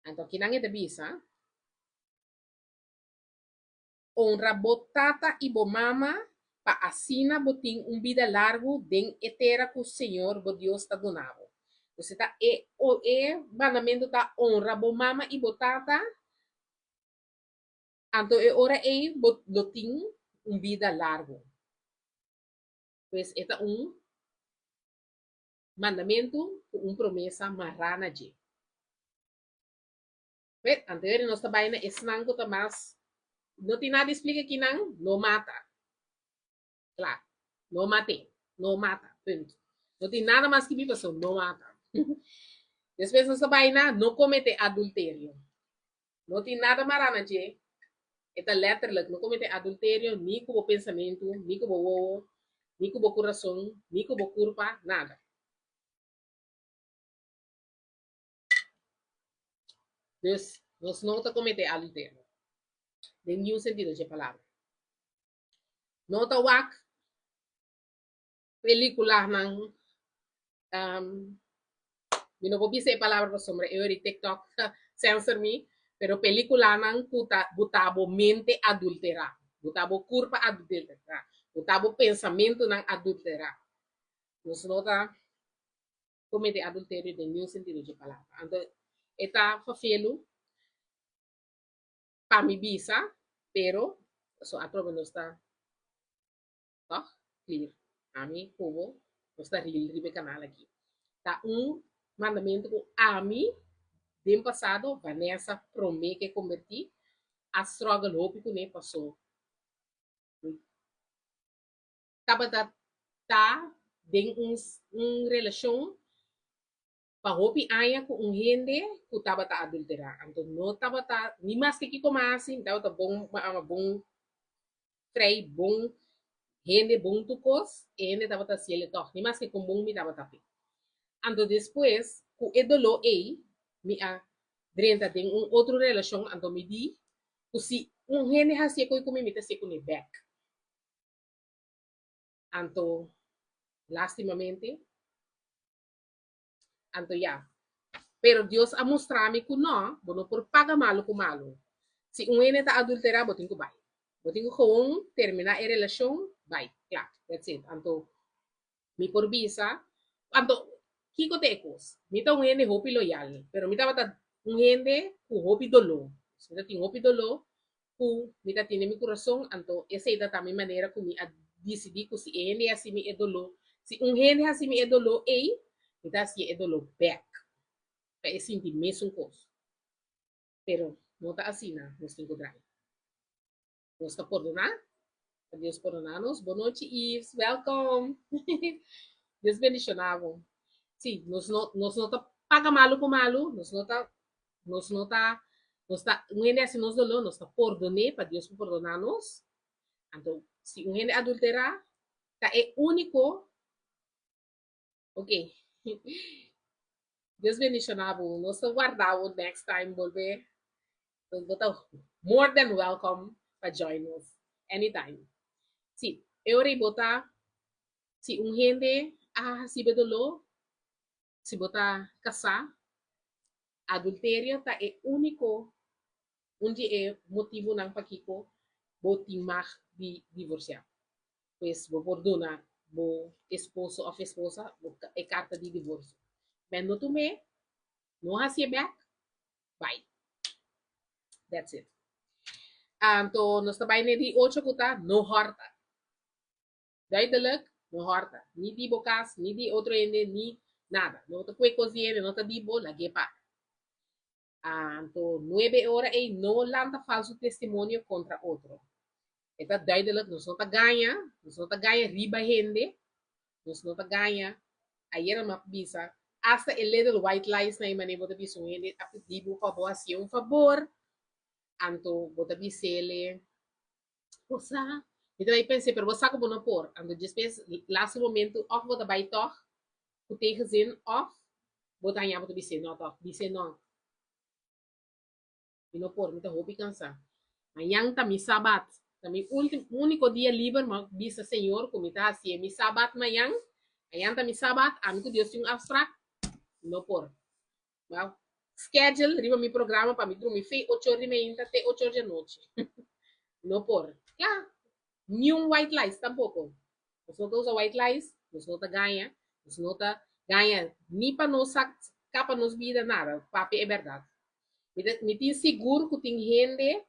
Então, kinangnya da bisa, honra botata e bo mama pa asina boting vida largo den etera que o Senhor, bo Deus, está donando. Você tá, mandamento tá honra bo mama e botata, então é hora boting vida largo. Pues, esta mandamento, promessa marrana de. Wait, anterior nós trabalhamos na esnango mas não tem nada explica que não mata. Claro, não mata, ponto. Não tem nada mais que viva, não mata. Después essa vaina não comete adultério. Não tem nada marana, je. Esta letterlijk, não comete adultério, nem com o pensamento, nem com o nem com o coração, nem com o corpo, nada. Dus, nós não está comete adultério. De nenhum sentido de palavra. Não está wak película ng não vou dizer a palavra sobre eu de TikTok censor me, pero película ng butabo mente adultera, butabo curva adultera, butabo pensamento ng adultera. Nós não está comete adultério de nenhum sentido de palavra. Então, está fafelo para mi bisa, pero so atrobo não está clear. Ami kubo, não está real ribe canal aqui. Tá mandamento com Ami, do passado, Vanessa promete que convertir, a struggle hope que nem passou. Tava tá tem relação para hope aya com gente que tava tá adulterar. Então não tava tá nem mais que comece, tava tá bom frei bom gente bom tu cos, gente tava tá se ele toque, nem mais que com bom me tava tá. Então depois, o edolo me a drenta tem outra relação, então me di, se gente hasia ko me se com back. Então, lastimamente, então ya. Pero Dios a mostrar-me que não, não por pagar malo com malo. Se gente está adulterar, botin ko vai. Botin ko gewoon terminar a relação, vai, claro, that's it. Então, me por visa, então Kiko Tecos, mita un gente hopi loyal, pero mita bata un gente ku hopi dolo. Mita ting hopi dolo, ku mita tiene mi corazón, anto esa ita también manera ku mi decidi ku si gente así mi edolo, si un gente así mi edolo, mita si edolo back. Pa esse ti mesmo cos. Pero no ta así na, nos tengo drive. Nos ta perdonar, Deus perdonar-nos. Boa noite, Yves, welcome. Deus bendicionava. Sim, nós não tá paga malo por malo, nós não tá, um ene assim nós dolo, nós tá perdonar para Deus perdonar-nos. Então, se um ene adulterar, tá é único, ok? Deus bendicionado, nós tá guardado next time volver, nós tá more than welcome para join us anytime. Sim, eu botar, se um ene se bedolo se botar casar, adultério tá é único onde é motivo ng pakiko botimar de divorciar. Pues vou perdona bo esposo ou esposa é carta de divórcio. Mas no tume, no hacia back, bye. That's it. Então, nós trabalhamos de 8 kuta, no horta. Duidelijk, no horta. Ni di bokas, ni di outro ende, ni nada. No te puede cocinar, no te dibo, la gepa. Então, 9 horas e no lanta falso testemunho contra outro. Esta duidelijk, nós não tá ganha riba gente, nós não tá ganha, aí era uma bisa, hasta el little white lies na imane bota biso gente, a pedido favor, assim, um favor, anto bota bisele, posa, então aí pensei, pero você como não por, anto depois, last momento, of bota by toch, o ter gezin, of, bota aí bota bisele, não toch, bisele não, e não por, muita roupa e cansar, amanhã tá mi sabat, também único dia livre, mas bisa senhor, como está assim, mi sabat amanhã, amanhã tá mi sabat, amigo Deus tem um abstract, não por. Well, schedule, riba mi programa para mi dormir, fei 8 horas de manhã até 8 horas de noite. Não por. Yeah. Nenhum white lies tampouco. Nós não usa white lies, nós não ganha, nós não ganha nem para nós capa nos vida nada, papi é verdade. Me tem seguro que tem gente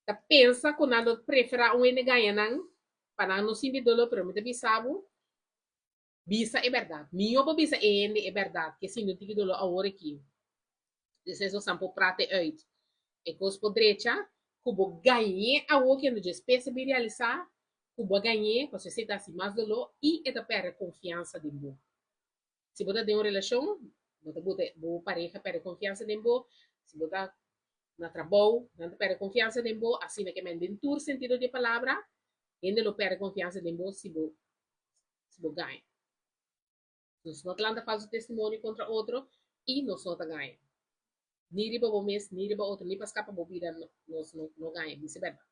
que pensa que nada prefere um ene ganha não, para não sentir dolo, pero me também sabe, bisa é verdade. Minha pa bisa ene é verdade, que se não tem dolo a hora aqui. Desejo sampo prate uit. E cos podrecha, cubo ganhe a hora que não despesa me realizar, cubo ganhe, para você tá assim mais dolo e é da perde confiança de mim. Se você tem uma relação, Bota bo pareja perde confiança em bo, se bota na trabalho, não perde confiança em bo, assim que men dentro sentido de palavra, ele não perde confiança em bo se bo ganha. Nós não planta falso testemunho contra outro e nós não ganha. Ni riba bo mes, ni riba outro, ni pas capa bo vida nós não ganha, vice-versa.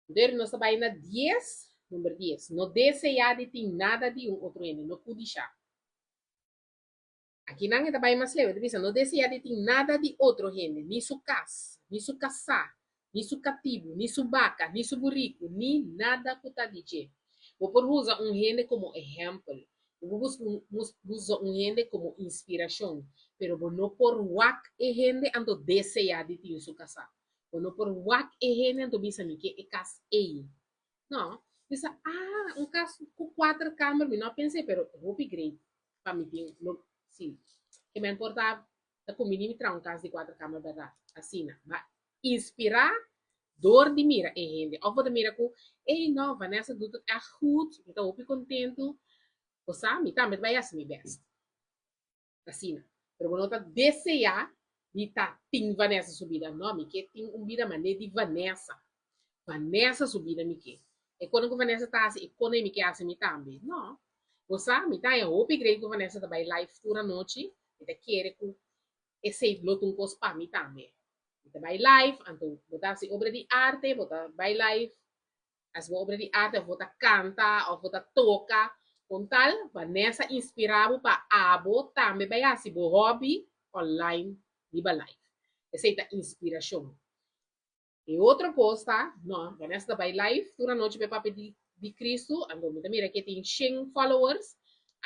Então, nós trabalhamos na 10, número 10. Não desejar de ter nada de um outro ene, não pode deixar. Aqui não é trabalho mais leve, não desejar de ter nada de outro ene, nem su casa, nem su casar, nem su cativo, nem su vaca, nem su burrico, nem nada que está dizendo. Vou por usar ene como exemplo. Vou usar ene como inspiração. Pero vou não por wak ene ando desejar de ter su casa. Vou não por wak ene ando bisa mi que é casa ei. Não, pensa, casa com 4 câmeras, eu não pensei, pero vou upgrade para mim, sim, que me importa, da comida me traz casa de 4 câmeras, verdade, assim, mas inspirar, dor de mira, e rende, ou de mira com, ei, não, Vanessa, tudo é goed, então, eu contento, você sabe, também vai assim, best, assim, pero vou não desejar de tá, tem Vanessa subida, não, me que tem vida maneira de Vanessa subida, me que. E quando a Vanessa está assim, e quando me quer assim, me também. Não. Você sabe, tá? Eu upgrade que a Vanessa está live toda noite. E quer que esse lotum cos para mim também. Está vai live, então, botar assim, obra de arte, botar vai live. As obra de arte, botar canta, ou botar toca. Com tal, Vanessa inspirava para abo também, vai assim, bo hobby online, de live. Essa é a inspiração. E outra coisa, não, Vanessa vai live, toda noite vai para de Cristo, então me mira que tem 100 followers,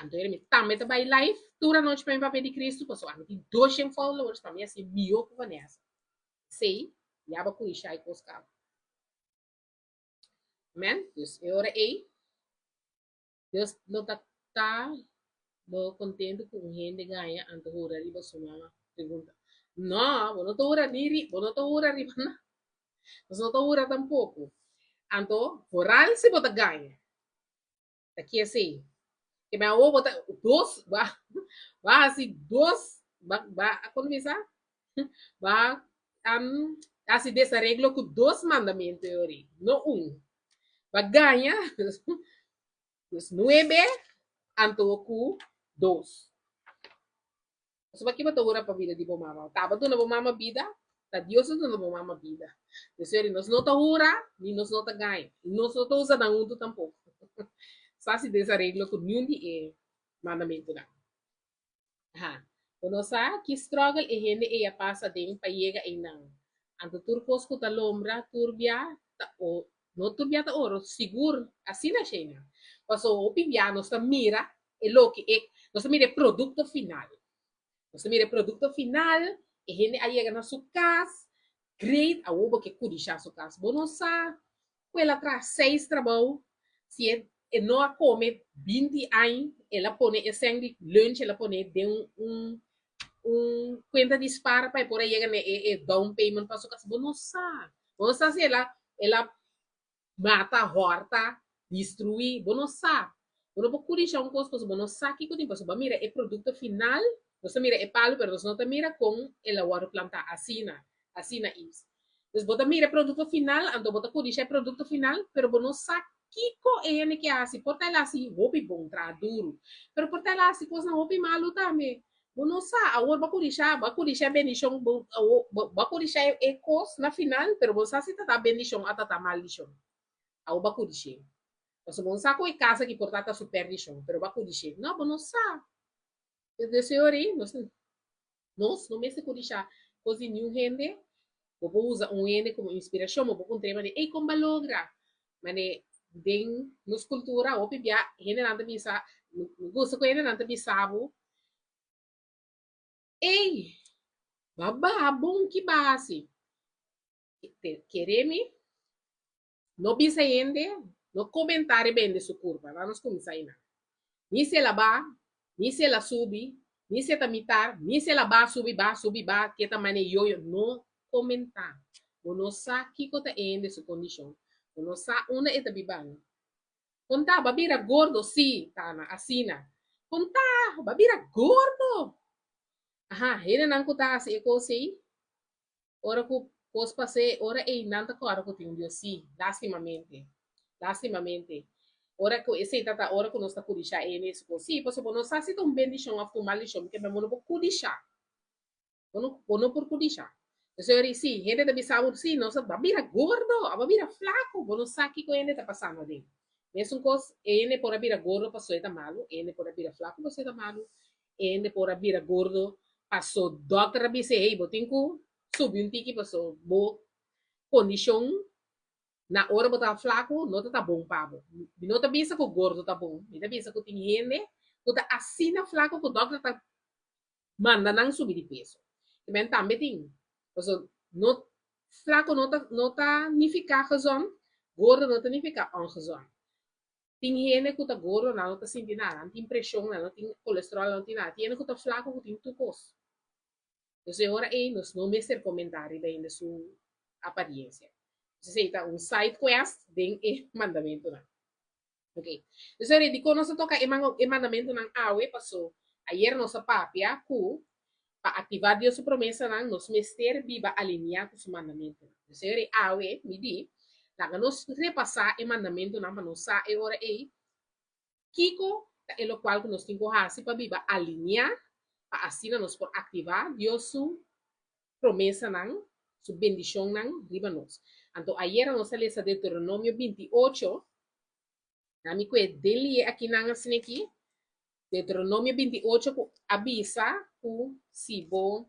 então ele também vai live, toda noite para de Cristo, pessoal, tem 200 followers, para mim assim, melhor que Vanessa. Sei, já vai cuidar aí com os cabos. Amen? Dus, eu orei, Deus não está contente com o gente ganha, então ora riba sua pergunta. Não, eu não estou ora riba, eu não estou ora riba, não. Eu não estou ora tampouco. Então, moral se bota ganha. Daqui assim. Que me vou botar dois, vai assim, dois, vai economizar, vai, assim, dessa regra com 2 mandamentos, não um. Vai ganhar, os 9, anto com 2. Você vai que botar ora para a vida de bomama. Tá, botou na bomama vida, tá, Deus não na bomama vida. Então, nós não tá ora, nem nós não tá ganha. Nós não tá usando um tampouco. Só se dessa regra com nenhum de mandamento lá. Quando sa que struggle e gente e passa de pa llega e não. Anto turcos ko talombra turbia ta o no turbia ta oro seguro assim na China. Paso o piviano sta mira e lo que e no se mira produto final. No se mira produto final e gente a llega na sua casa great a oba que kudisha sua casa. Bono sa quella tra 6 trabalho se e não a come 20 anos ela põe e sangue lunch ela põe de cuenta dispara para por aí llegan down payment para su casa. Vos no si ela mata, horta, destrui, vos no sabe. Vos no puede deixar un costo, vos no sabe que tipo, vos mira el producto final, vos mira el palo, pero vos no te mira con el agua planta así na is. Entonces vos mira el producto final, ando vos puede deixar el producto final, pero vos no sabe Kiko é ele que assim, por tal assim, vou bom tra duro, pero por tal assim, coisa não vou malu também. Não sa, a hora bakurisha bendição, bakurisha é cos na final, pero você se tá bendição, ata tá maldição. A hora bakurisha. Você não sa coi casa que por tata superdição, pero bakurisha. Não sa. Desde senhori, nós não me se kurisha, coisa nenhum rende, vou usar rende como inspiração, vou contar, mas como balogra, mas den nos cultura, o pibia, rende nanta bisa, gosto com rende nanta bisabo. Ei, bom que base. Quereme, não bisa ainda, no comentário bem de sua curva. Vamos começar aí. Ni se ela ba, ni se ela subi, ni se tamitar, ni se ela ba, subi, que tamanho yo, no comentar. Não sabe que cota ainda sua condição. Não sabe onde é tabibang. Conta, babira gordo, sim, tana, assina. Punta, babira gordo. Aha, hina nang kuta si eko si. Ora ko pos pase, ora e nanta ko ara ko tindio si, lastimamente. Lastimamente. Ora ko ese tata ora ko no sta kudisha ene ko si, poso bono sa si ton bendition of to maldition ke me mono po kudisha. Bono por kudisha. Entonces, sí, gente de Bisau, sí, no sé, babira gordo, babira flaco, bono saki ko ene ta pasando de. Mesmo cos, ene por abira gordo passou eta malo, ene por abira flaco passou eta malo, ene por abira gordo passou doctor abise, hey, botinku, subiu um tiki passou bo condição na hora botar flaco, não tá bom pabo. Não tá bisa que o gordo tá bom, não tá bisa que tem gente, que tá assina flaco que o doctor tá manda não subir de peso. Também também tem, no, flaco não tá nem ficar gezond, gordo não tá nem ficar ongezond. Tem gente que tá gordo não tá sentindo nada, não tem pressão, não tem colesterol, não tem nada. Tem gente que tá flaco que tem tucos. Então, agora aí, nós não me ser comentário da sua aparência. Você está um side quest ding e mandamento na. Ok. Então, di ko nasa toka e mandamento ng awe paso. Ayer no sa papia ku pa ativar Dios su promesa nang nos mester viva alinea com su mandamento. Então, awe mi di laga nos repasa e mandamento nang panosa e ora e kiko e lo qual nos tingo hasi pa viva alinea pa asina nos por activar Dios su promesa nang su bendición nang riba nos. Então, ayer nós lemos Deuteronômio 28. Nami ko dele aqui na assim aqui. Deuteronômio 28 ku abisa ku sibo.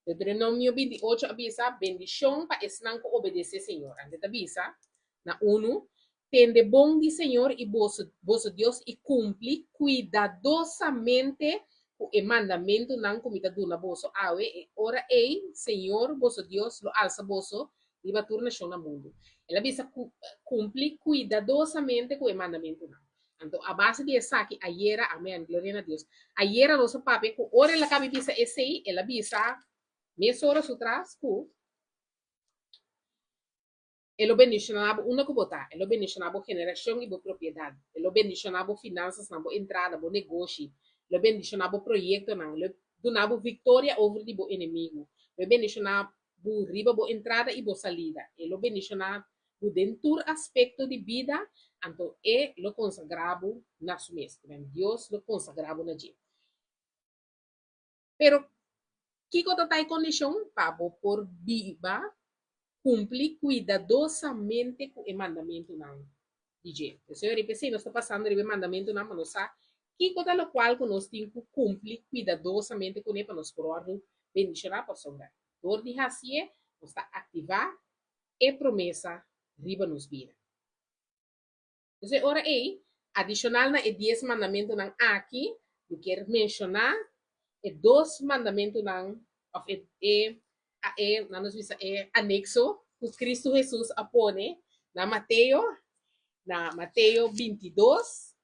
Deuteronômio 28 abisa bendição para esnan ko obedecer Senhor. Ante abisa na uno tende bom de Senhor e vosso Deus e cumpre cuidadosamente o mandamento não comida na vosso awe e ora ei Senhor vosso Deus lo alça vosso riba turna na mundo. Ela bisa cumpre cuidadosamente com o mandamento não. Então a base de essa aqui ayer amém glória a Deus. Ayer a nosso papi com ora ela cabe bisa esse aí ela bisa meia hora atrás com Ele bendicionava uma que botar, ele bendicionava geração e propriedade, ele bendicionava finanças, na entrada, bo negócio, ele bendicionava projeto, ele donava vitória over de bo inimigo, ele bendicionava riba bo entrada e bo salida, ele bendicionava o dentro aspecto de vida, então lo consagrava na sua mesa, Deus lo consagrava na gente. Pero, que coisa tá em condição para por viva cumplir cuidadosamente com o mandamento não DJ. O Senhor repete, nós está passando o mandamento não, mas nós sabe que coisa lo qual nós temos que cumprir cuidadosamente com ele para nós provar bendicionar para sobrar. Por de assim, nós está ativar e promessa riba nos vida. Então, ora aí, adicional na 10 mandamentos não aqui, eu quero mencionar e 2 mandamentos não of na nos visa anexo que Cristo Jesus apone na Mateo 22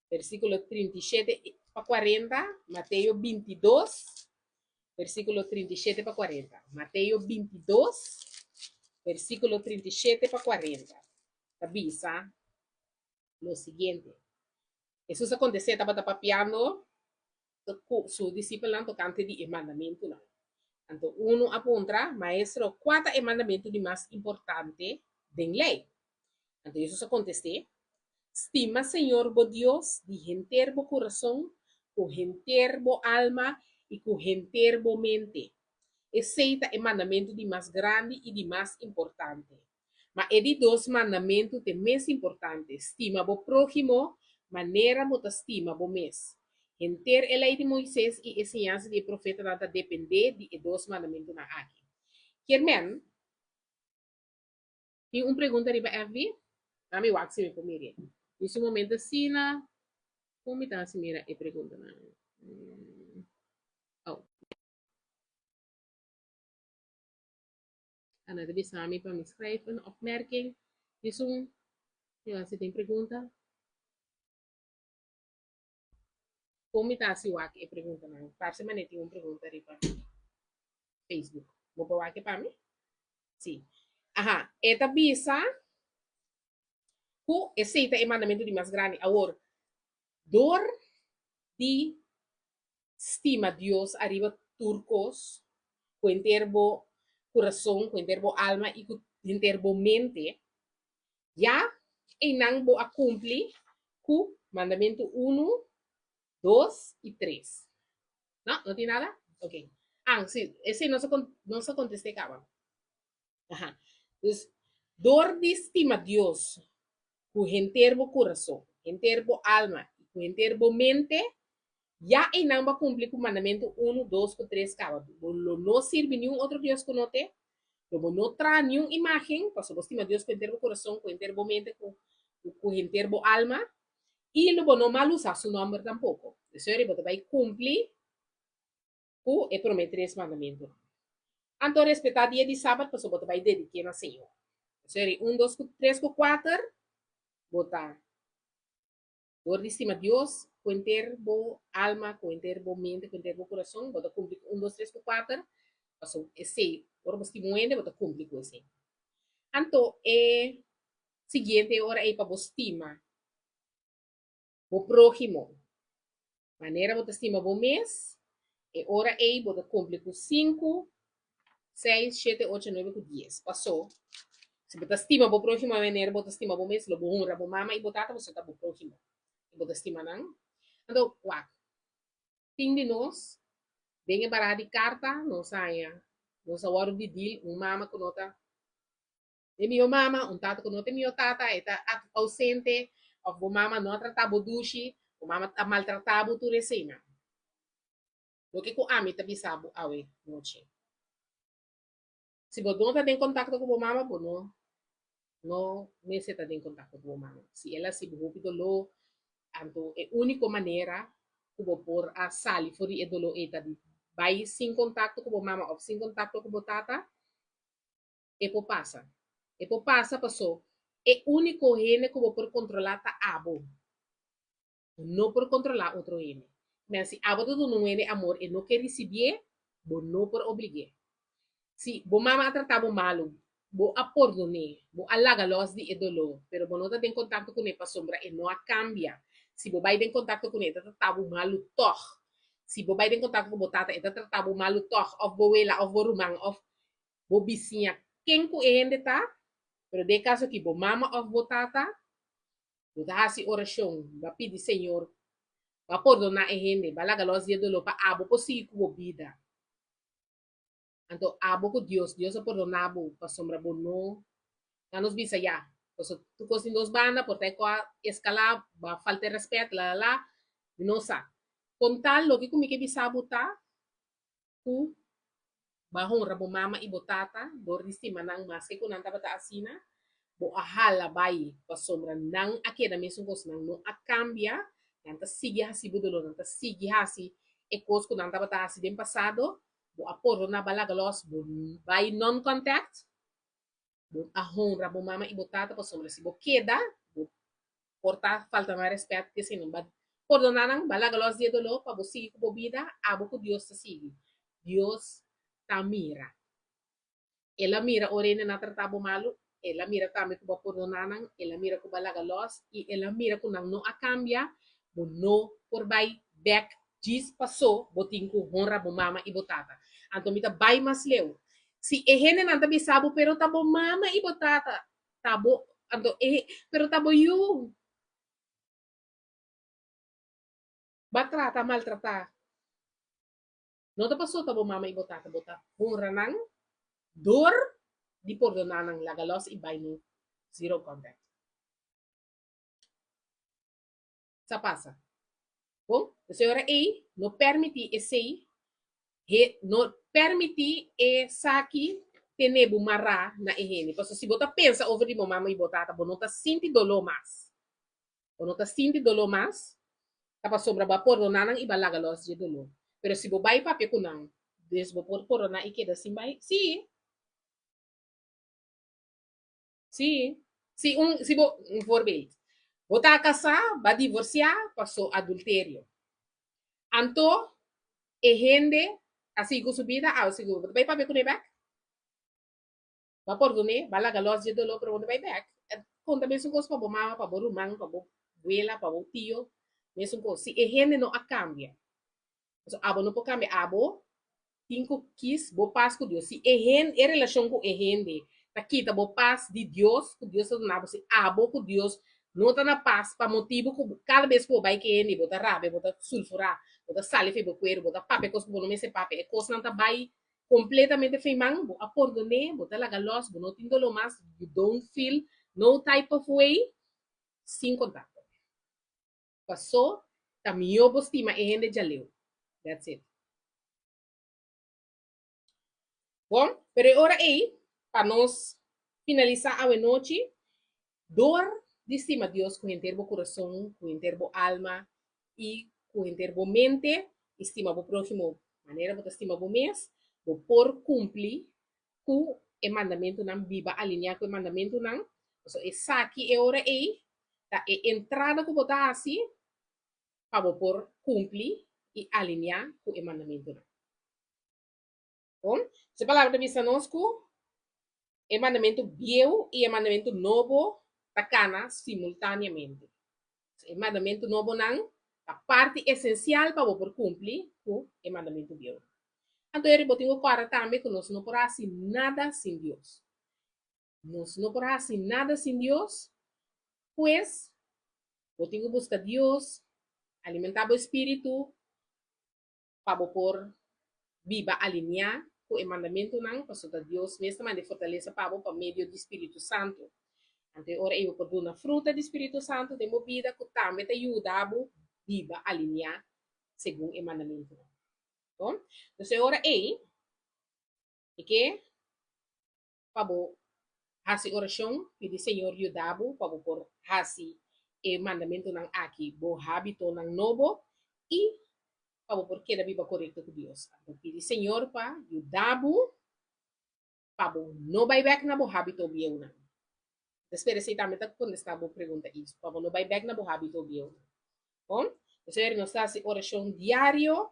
versículo 37 para 40, Mateo 22 versículo 37 para 40, Mateo 22 versículo 37 para 40. Avisa lo siguiente. Jesús aconteceu, estava papiando su discípulo tocante de mandamento não. Então, uno apunta, maestro, qual é o mandamento de mais importante da lei? Então, isso acontece. Estima, Senhor, bo Deus, de entero bo coração, com entero bo alma e com entero bo mente. Esse é o mandamento de mais grande e de mais importante. Mas é de dois mandamentos de mais importantes. Estima bo próximo, maneira bo estima bo mês. Enter a lei de Moisés e ensinança de profeta nada depender de dos mandamentos na aqui. Kermen, tem uma pergunta riba FB? Nami wak si me pomiri. Nesse momento sina, como está se mira e pergunta na. Oh. Ana de bisami para me escrever een opmerking. Isso, se tem pergunta. Como está se wak e pergunta na. Parece que tem uma pergunta riba Facebook. Vou para wak para mim? Sim. Aha, eta bisa Ku aceita é mandamento de mais grande. Agora, dor de estima Deus arriba turcos, com termo coração, com termo alma e com termo mente, já e não vou a cumprir com mandamento 1, 2 e 3. Não? Não tem nada? Ok. Ah, sim, esse não se conteste acaba. Ajá. Entonces, dor de estima Deus, com termo coração, com termo alma e com termo mente, já e não vai cumprir com o mandamento 1, 2, 3, acaba. Não serve nenhum outro Deus que não tem. Não traz nenhuma imagem, porque você estima Deus com o termo coração, com o termo mente, com o termo alma, e não mal usar seu nome tampoco. Isso você vai cumprir com o prometer esse mandamento. Então, respeitar dia de sábado, você vai dedicar ao Senhor. Série 1, 2, 3, 4, botar. Dor de estima Deus, com o termo alma, com o termo mente, com o termo coração, botar cumprir 1, 2, 3, 4, passou esse, por você moende, botar cumprir com esse. Então, seguinte hora é para você estima o próximo. Maneira você estima o mês, e hora é você cumprir com 5, 6, 7, 8, 9, 10. Passou. Se você estima o próximo maneira, você estima o mês, lo honra o mama e botar você está o próximo. E você estima não. Então, quatro. Fim de nós, venha para de carta, não saia. Nós agora de deal, mama com nota. E minha mama, tata com nota, minha tata, está ausente, ou mama não tratava dushi, o mama está maltratado, tu recima. O que com a mim também sabe, awe, noite. Se você não está em contato com a mama, você não necessita de contato com a mama. Se ela se preocupa lo, então é a única maneira que você por a sali fora e dolo é de vai sem contato com a mama ou sem contato com a tata, e por passa. E por passa, passou. É o único gene que você por controlar tá abo. Não por controlar outro gene. Mas se abo tudo não é amor e não quer receber, você não por obrigar. Si bo mama tratabo malo, bo apordone, bo alaga los di idolo, pero bo nota den contacto con pa sombra e no a cambia. Si bo vai den contacto con tratabo malo toch. Si bo vai den contacto con botata e tratabo malo toch, of bo wela, of bo rumang, of bo bisinha. Quem ko ende tá? Pero de caso que bo mama of botata, bo ta hasi oração, ba pidi Senhor, ba perdona e hende, ba laga los di idolo pa abo po si ko bo vida. Então, abo com Deus, Deus é perdonado, para sombra bono, já nos visa já. Então, tu cosin dos banda, por ter a escala, va falta de respeito, lá, não sa. Com tal, lo que comigo bisa buta, tu, ba honra bo mama e botata, bo ristima nang mas que kunang tabata asina, bo ahala bai, para sombra nang aqui da mesma coisa, nang não a cambia, nanta sige hasi budolo, nanta sige hasi, e coisa kunang tabata asi dem passado, bo aporo na balaga los, bo vai non-contact, bo ahonra bo mama e botata pa sombra si bo queda, bo porta falta mais respeito que se não ba perdonaran balaga los dia dolo pa bo sigue com vida, abo ko Dios ta sigue. Dios ta mira. Ela mira orene na tratabo malo, ela mira também ko ba perdonaran, ela mira ko balaga los e ela mira ko nang no a cambia, bo no por vai back diz passou, botin ko honra bo mama e botata. Anto mita bai mas leu. Si ehene nanta bisabo pero tabo mama e botata. Tabo anto pero tabo you. Batrata maltrata. No ta passou tabo mama e botata bota. Honra nang dor di perdonar nang lagalos e bai no zero contact. Sa passa. Bom, a senhora ei no permiti esse no permitir saki tenebu mará na ehene. Porque se você pensa over de mama e botata, você não está sentindo dolor mais. Você não está sentindo dolor mais. Tá para sobra ba poronanan ibalaga los de dolor. Pero se você vai papel kunang, des bo por porona e queda assim vai. Sim. Sim. Se um voorbeeld. Você tá casar, vai divorciar, passou adultério. Anto ehende assim com subida, assim com vai papel kunang back. Va perdone, va la galos de dolor, pero vai back. conta mesmo coisa para bo mama, para bo irmão, para bo abuela, para bo tio, mesmo coisa. Se a gente não a cambia, so, abo não pode cambiar, abo, tinko quis, bo paz com Deus. Se a gente, a relação com a gente, tá aqui, tá bo paz de Deus, com Deus não nabo, se abo com Deus, não tá na paz, para motivo que cada vez que vai que ele, bota rabe, bota sulfurar, bota salive, bota cuero, bota pape, coisa que não me se pape, é coisa não tá vai completamente feimang, bo acordone, bota la galos, bo não tindo lo mais, you don't feel no type of way, sem contato. Passou, tá mio bo estima, e gente já leu. That's it. Bom, pero agora aí, para nós finalizar a noite, dor de estima Deus com o coração, com o alma e com o mente, estima o próximo maneira, você estima o mês, por cumprir com o mandamento não viva, alinhar com o mandamento não. Então, essa aqui é a hora aí, tá? É entrada que você assim, para por cumprir e alinhar com o mandamento não. Bom, se palavra de conosco, o mandamento viejo e o mandamento novo tacana simultaneamente. O mandamento novo não, a parte essencial para por cumprir com o mandamento viejo. Então, eu tenho claro também que nós não podemos fazer nada sem Deus. Nós não podemos fazer nada sem Deus, pois eu tenho que buscar Deus, alimentar o espírito, para por viva alinhar com o mandamento não, para Deus mesmo de fortaleza para por meio do Espírito Santo. Então, ora eu posso na fruta do Espírito Santo de minha vida que também te ajuda a viva alinhar segundo o mandamento. Bom, então ora aí que para fazer oração pedir Senhor ajudá-lo para por fazer o mandamento não aqui, o hábito não novo e para por que a vida correta com Deus. Então pedir Senhor para ajudá-lo para não vai back na o hábito bio não. Espero se também está contestando a pergunta isso, para não vai back na o hábito bio. Bom, então nós fazemos oração diário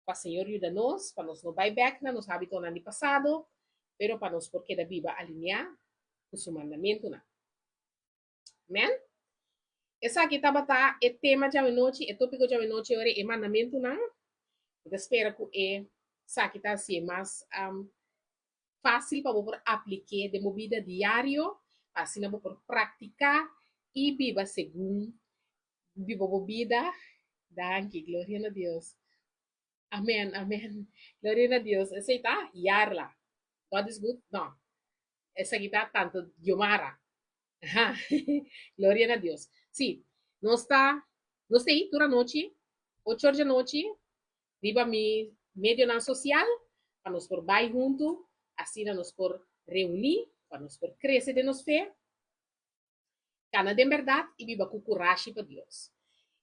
para o Senhor ajuda-nos, para nós não vai back na nos hábitos no ano passado, pero para nós porque da Bíblia alinhar com seu mandamento não. Amém? Essa aqui estava tá o tema de noite, o tópico de noite é o mandamento não. Eu espero que essa aqui está assim mais fácil para você aplicar de uma vida diário, assim para você praticar e viva segundo viva a vida. Danke, glória a Deus. Amém, amém. Glória a Deus. Essa está yarla. God is good? Não. Essa aqui está tanto Yomara. Glória a Deus. Sim, nós aí toda noite, 8 horas da noite, viva mi medio na social, para nós por bairro junto, assim nós por reunir, para nós por crescer de nos fé, cana de verdade e viva com coragem para Deus.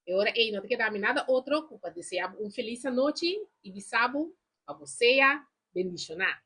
E agora, não tem que dar nada outro, para desejar feliz noite e bisabo para você bendicionar.